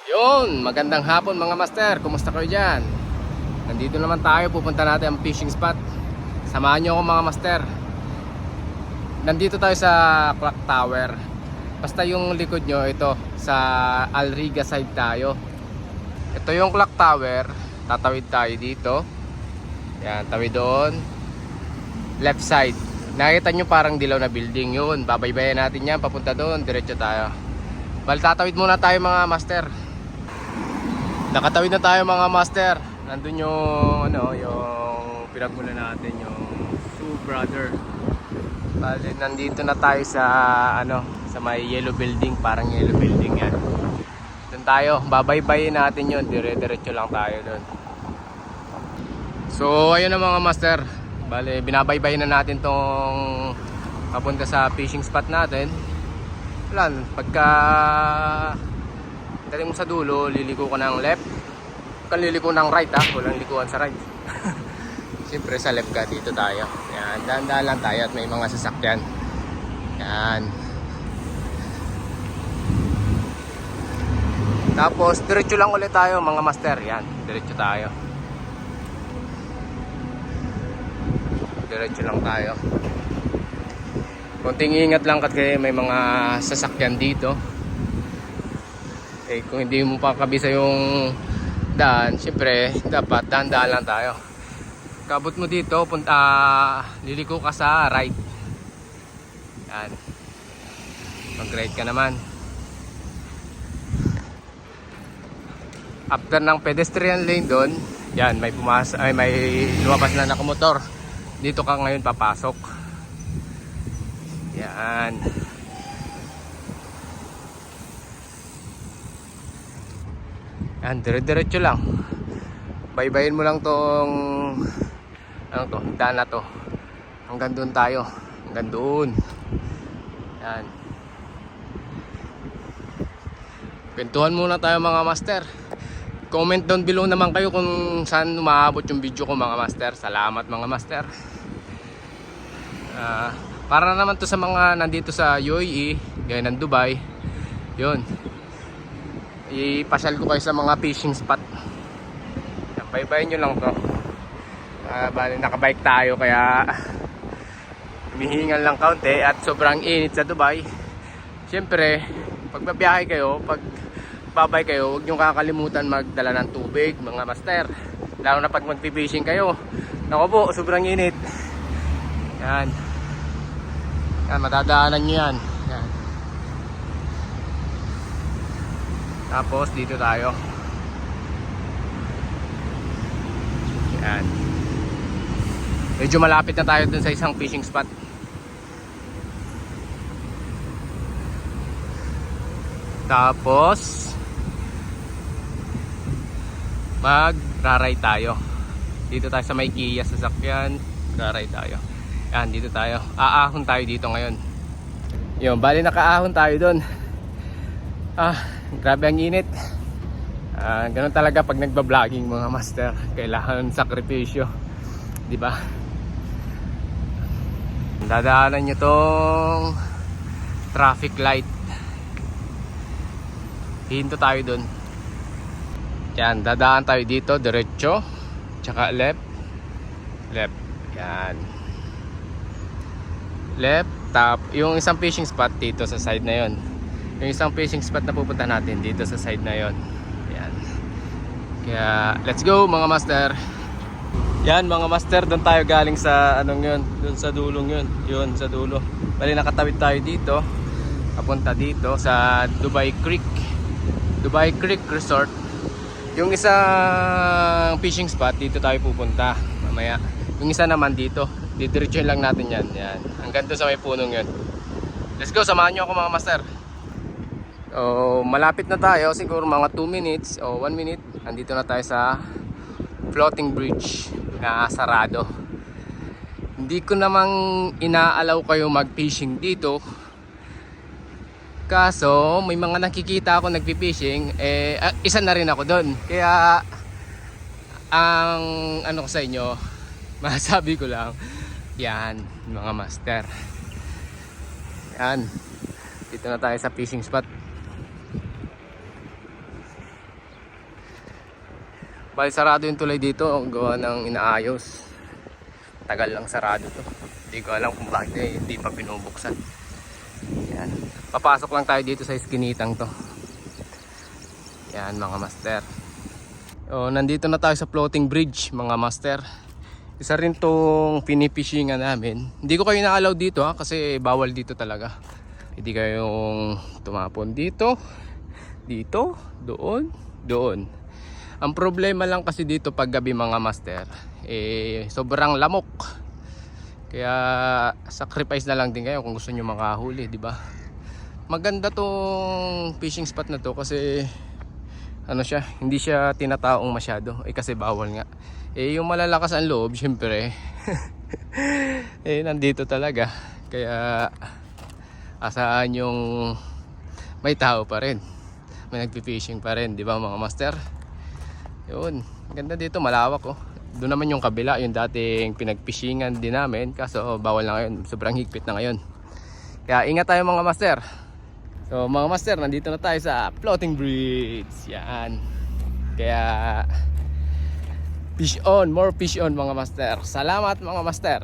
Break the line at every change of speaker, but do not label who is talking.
Yun, magandang hapon mga master. Kumusta kayo dyan? Nandito naman tayo, pupunta natin ang fishing spot. Samahan nyo ako mga master. Nandito tayo sa clock tower. Basta yung likod nyo, ito sa Alriga side tayo. Ito yung clock tower. Tatawid tayo dito. Yan, tawid doon. Left side. Nakita nyo parang dilaw na building yun. Babaybayan natin yan, papunta doon. Diretso tayo. Bali, tatawid muna tayo mga master. Nakatawid na tayo mga master. Nandun yung yung pinagmula natin, yung Two Brother. Bali, nandito na tayo sa sa may yellow building, parang yellow building yan. Doon tayo, babaybayin natin yun. Dire-diretso lang tayo doon. So, ayun na mga master. Bali, binabaybayin na natin tong papunta sa fishing spot natin. Wala, pagka dating mo sa dulo, liliko ka ng left. Huwag liliko ng right ha, walang likuan sa right. Siyempre sa left ka, dito tayo. Yan, dahan-dahan lang tayo at may mga sasakyan. Yan. Tapos diretso lang ulit tayo mga master. Yan, diretso tayo. Diretso lang tayo. Konting ingat lang kasi may mga sasakyan dito. Eh, kung hindi mo pa kabisa yung daan, syempre dapat dahan-dahan lang tayo. Kabot mo dito, liliko ka sa right. Yan. Mag-right ka naman. After ng pedestrian lane doon, yan, may lumabas na nakamotor. Dito ka ngayon papasok. Yan. Yan, dire-diretso lang. Baybayin mo lang tong daan na to. Hanggang doon tayo. Hanggang doon. Yan. Kwentuhan muna tayo mga master. Comment down below naman kayo kung saan umaabot yung video ko mga master. Salamat mga master. Para naman to sa mga nandito sa UAE, gaya ng Dubai. Yun. Ipasyal ko kayo sa mga fishing spot. Baybayin nyo lang to. Bali nakabike tayo kaya humihingal lang kaunti at sobrang init sa Dubai. Siyempre, pag babiyahe kayo, pag babay kayo, huwag nyo kakalimutan magdala ng tubig mga master. Lalo na pag magpipishing kayo. Naku po, sobrang init. Yan. Yan, matadaanan nyo yan. Yan. Tapos dito tayo. Yan. Medyo malapit na tayo dun sa isang fishing spot. Tapos mag-raray tayo. Dito tayo sa may Kia sasakyan. Raray tayo. Yan, dito tayo. Aahon tayo dito ngayon. Yun, bali nakaahon tayo dun. Grabe ang init. Ganun talaga pag nagba-vlogging mga master. Kailangan sakripisyo, di ba? Dadaanan nyo tong traffic light. Hinto tayo dun. Yan, dadaan tayo dito diretso, tsaka left. Left. Yan. Left, tap. Yung isang fishing spot dito sa side na yon. Yung isang fishing spot na pupunta natin dito sa side na yon. Yan. Kaya let's go mga master. Yan mga master, doon tayo galing sa yun, doon sa dulong yun. Yun sa dulo. Bali nakatawid tayo dito. Papunta dito sa Dubai Creek. Dubai Creek Resort. Yung isang fishing spot dito tayo pupunta mamaya. Yung isa naman dito. Didiretso lang natin yan. Yan. Hanggang doon sa may punong yun. Let's go, samahan nyo ako mga master. Malapit na tayo, siguro mga 2 minutes o 1 minute. Andito na tayo sa floating bridge na sarado. Hindi ko namang inaalaw kayo mag-fishing dito. Kaso may mga nakikita ako nagpi-fishing, isa na rin ako doon. Kaya ang ko sa inyo, masasabi ko lang, yan mga master. Yan. Dito na tayo sa fishing spot. Bali sarado yung tulay dito, gawa ng inaayos. Tagal lang sarado to. Hindi ko alam kung bakit hindi pa pinubuksan. Yan. Papasok lang tayo dito sa iskinitang to. Yan mga master. O, nandito na tayo sa floating bridge mga master. Isa rin tong pinipishingan namin. Hindi ko kayo na-allow dito ha, kasi bawal dito talaga. Hindi kayong tumapon dito, dito, doon, doon. Ang problema lang kasi dito pag gabi mga master, sobrang lamok. Kaya sacrifice na lang din kayo kung gusto nyo makahuli, di ba? Maganda tong fishing spot na to kasi ano siya, hindi siya tinataong masyado. Kasi bawal nga. Yung malalakas ang loob, syempre nandito talaga. Kaya asahan yung may tao pa rin, may nagpi-fishing pa rin, di ba mga master? Yun, ganda dito, malawak oh. Doon naman yung kabila, yung dating pinagpishingan din namin. Kaso bawal na ngayon, sobrang higpit na ngayon. Kaya ingat tayo mga master. So mga master, nandito na tayo sa floating bridge. Yan. Kaya fish on, more fish on mga master. Salamat mga master.